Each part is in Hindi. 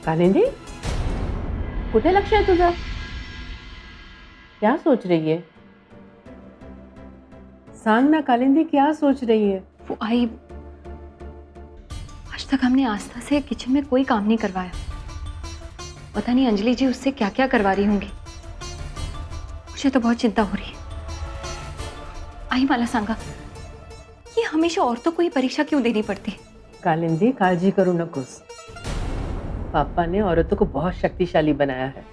कालिंदी, कुठे लक्ष आहे तुझं? क्या सोच रही है? सांग ना कालिंदी, क्या सोच रही है? वो आई, आज तक हमने आस्था से किचन में कोई काम नहीं करवाया। पता नहीं अंजलि जी उससे क्या क्या करवा रही होंगी। मुझे तो बहुत चिंता हो रही है। आई मला सांगा, ये हमेशा औरतों को ही परीक्षा क्यों देनी पड़ती है? कालिंदी, काळजी करू नकोस। पापा ने औरतों को बहुत शक्तिशाली बनाया है।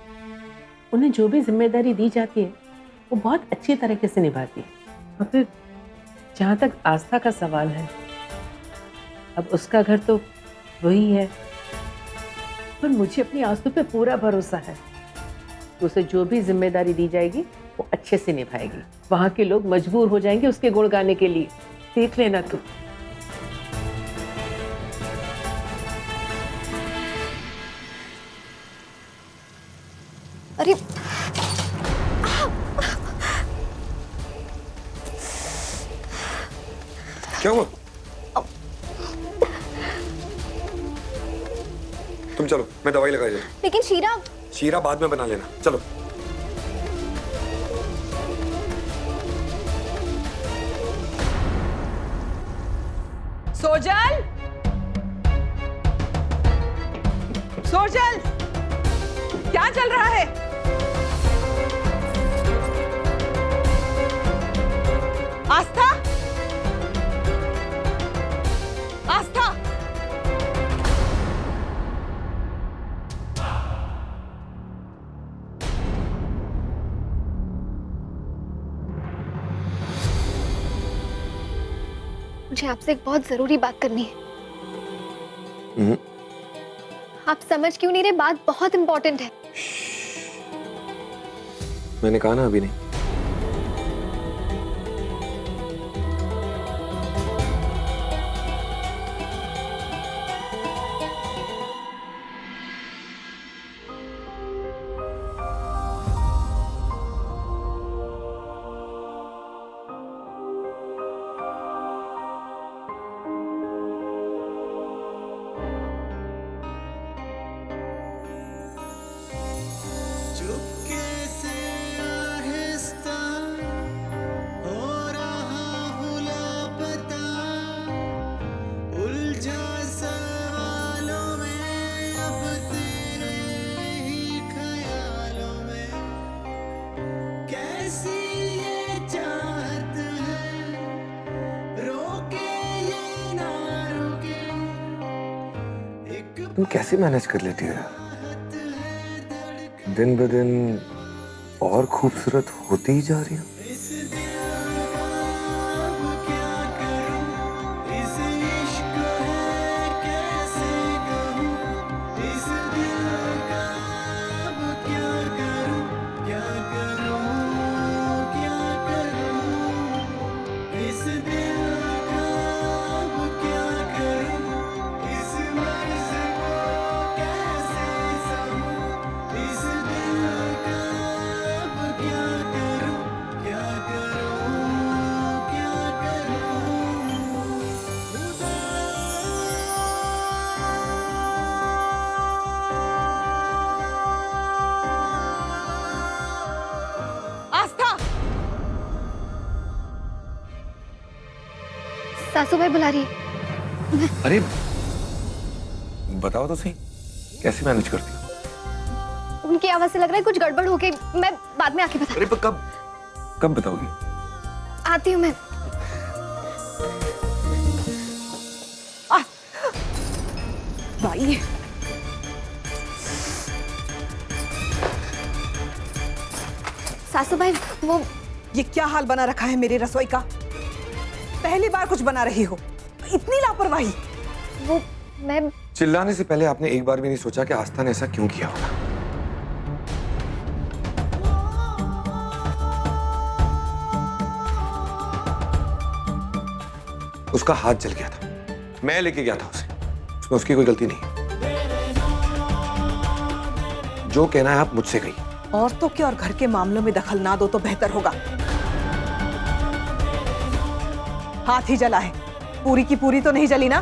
उन्हें जो भी जिम्मेदारी दी जाती है वो बहुत अच्छी तरीके से निभाती है। और फिर जहाँ तक आस्था का सवाल है, अब उसका घर तो वही है, पर मुझे अपनी आस्था पे पूरा भरोसा है। उसे जो भी जिम्मेदारी दी जाएगी वो अच्छे से निभाएगी। वहाँ के लोग मजबूर हो जाएंगे उसके गुण गाने के लिए। देख लेना तू। अरे क्या हुआ? तुम चलो, मैं दवाई लगाई देता हूं। लेकिन शीरा। शीरा बाद में बना लेना, चलो। सोजल, सोजल, क्या चल रहा है? आस्था, आस्था, मुझे आपसे एक बहुत जरूरी बात करनी है। आप समझ क्यों नहीं रहे? बात बहुत इंपॉर्टेंट है। मैंने कहा ना, अभी नहीं। तुम कैसे मैनेज कर लेती हो यार? दिन ब दिन और खूबसूरत होती ही जा रही हो। सासू भाई बुला रही है। अरे बताओ तो सही, कैसे मैनेज करती हो? उनकी आवाज से लग रहा है कुछ गड़बड़ हो गई। मैं बाद में आके बता। अरे कब कब बताओगी? आती हूँ मैं। भाई, सासू भाई, वो ये क्या हाल बना रखा है मेरी रसोई का? पहली बार कुछ बना रही हो, इतनी लापरवाही। वो मैं चिल्लाने से पहले आपने एक बार भी नहीं सोचा कि आस्था ने ऐसा क्यों किया होगा? उसका हाथ जल गया था, मैं लेके गया था उसे, उसमें उसकी कोई गलती नहीं। जो कहना है आप मुझसे कहिए। औरतों के और घर के मामलों में दखल ना दो तो बेहतर होगा। हाथ ही जला है, पूरी की पूरी तो नहीं जली ना?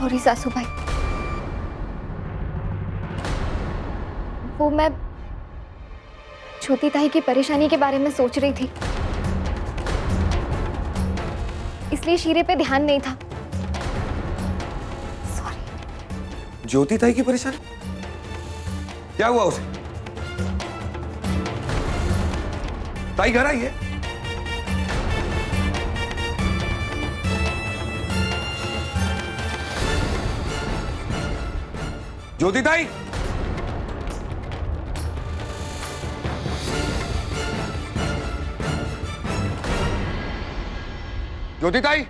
सॉरी सासू भाई, वो मैं ज्योति ताई की परेशानी के बारे में सोच रही थी, इसलिए शीरे पे ध्यान नहीं था। सॉरी। ज्योति ताई की परेशानी? क्या हुआ उसे? ताई घर आई है? ज्योति ताई, ज्योति ताई,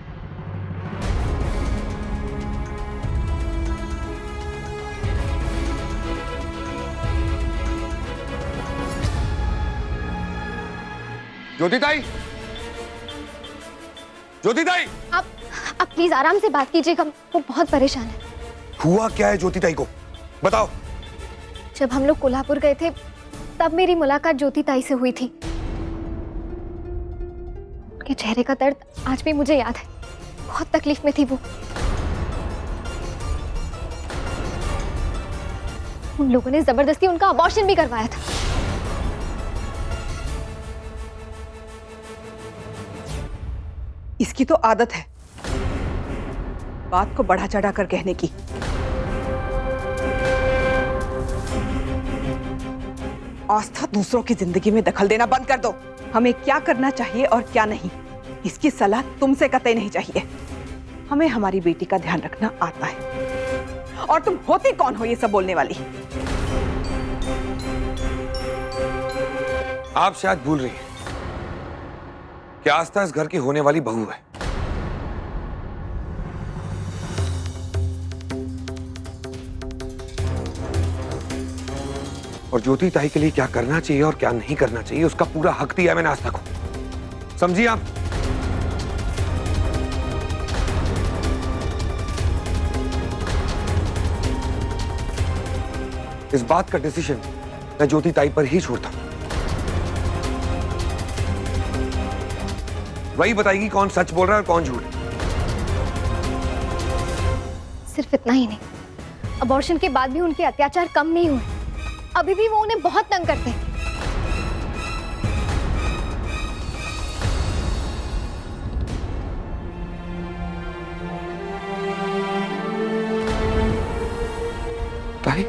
ज्योति ताई, ज्योति ताई, आप प्लीज आराम से बात कीजिएगा, वो बहुत परेशान है। हुआ क्या है ज्योति ताई को? बताओ। जब हम लोग कोल्हापुर गए थे तब मेरी मुलाकात ज्योति ताई से हुई थी। उनके चेहरे का दर्द आज भी मुझे याद है, बहुत तकलीफ में थी वो। उन लोगों ने जबरदस्ती उनका अबॉर्शन भी करवाया था। इसकी तो आदत है बात को बढ़ा चढ़ा कर कहने की। आस्था, दूसरों की जिंदगी में दखल देना बंद कर दो। हमें क्या करना चाहिए और क्या नहीं, इसकी सलाह तुमसे कतई नहीं चाहिए। हमें हमारी बेटी का ध्यान रखना आता है। और तुम होती कौन हो ये सब बोलने वाली? आप शायद भूल रही हैं कि आस्था इस घर की होने वाली बहू है। और ज्योति ताई के लिए क्या करना चाहिए और क्या नहीं करना चाहिए उसका पूरा हक दिया मैंने आस्था को। समझिए आप? इस बात का डिसीजन मैं ज्योति ताई पर ही छोड़ता हूं। वही बताएगी कौन सच बोल रहा है और कौन झूठ। सिर्फ इतना ही नहीं, अबॉर्शन के बाद भी उनके अत्याचार कम नहीं हुए। अभी भी वो उन्हें बहुत तंग करते हैं। ताई,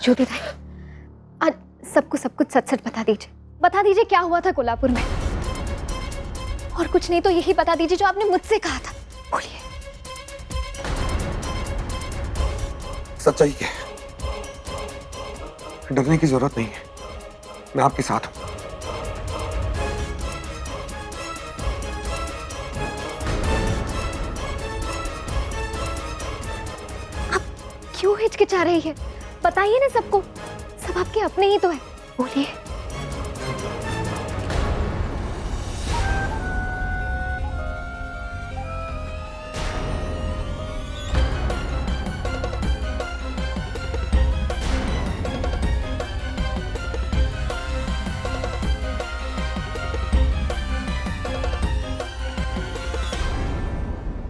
ज्योति ताई, आज सबको सब कुछ सच सच बता दीजिए। बता दीजिए क्या हुआ था कोल्हापुर में, और कुछ नहीं तो यही बता दीजिए जो आपने मुझसे कहा था। बोलिए। सच्चाई क्या है? डरने की जरूरत नहीं है, मैं आपके साथ हूं। आप क्यों हिचकिचा रही है? बताइए ना सबको, सब आपके अपने ही तो है। बोलिए।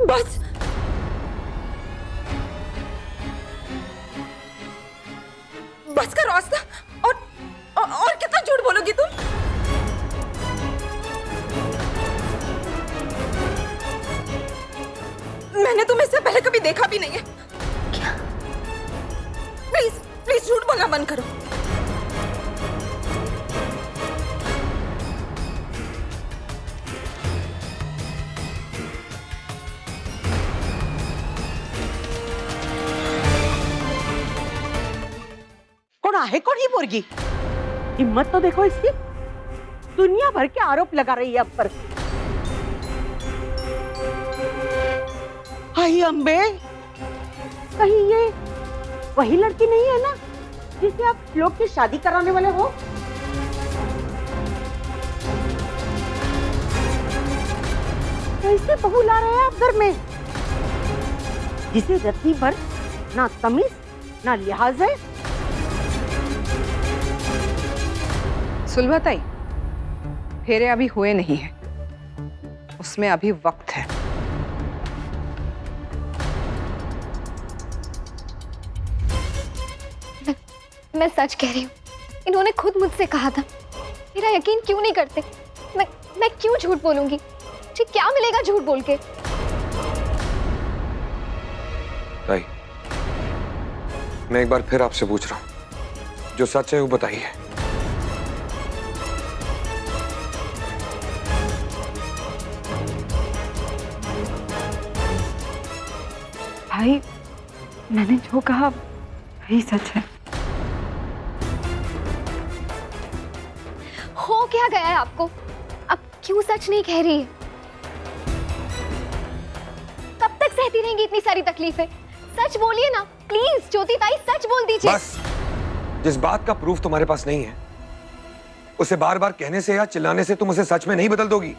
बस बस करो आस्था। और कितना झूठ बोलोगी तुम? मैंने तुम्हें इससे पहले कभी देखा भी नहीं है। क्या? प्लीज प्लीज झूठ बोलना बंद करो। है कौन ही मुर्गी? हिम्मत तो देखो इसकी, दुनिया भर के आरोप लगा रही है अब पर। हाय अम्बे, कहीं ये वही लड़की नहीं है ना जिसे आप श्लोक की शादी कराने वाले हो? कैसे बहू ला रहे हैं आप घर में, जिसे रत्ती भर ना तमीज ना लिहाज है? सुलभा ताई, फेरे अभी हुए नहीं है, उसमें अभी वक्त है। मैं सच कह रही हूँ, इन्होंने खुद मुझसे कहा था। मेरा यकीन क्यों नहीं करते? मैं क्यों झूठ बोलूंगी? मुझे क्या मिलेगा झूठ बोल के? ताई, मैं एक बार फिर आपसे पूछ रहा हूं, जो सच है वो बताइए। भाई, मैंने जो कहा वही सच है। हो क्या गया है आपको? अब क्यों सच नहीं कह रही है? कब तक सहती रहेंगी इतनी सारी तकलीफें? सच बोलिए ना प्लीज। ज्योति ताई, सच बोल दीजिए। बस, जिस बात का प्रूफ तुम्हारे पास नहीं है उसे बार बार कहने से या चिल्लाने से तुम उसे सच में नहीं बदल दोगी।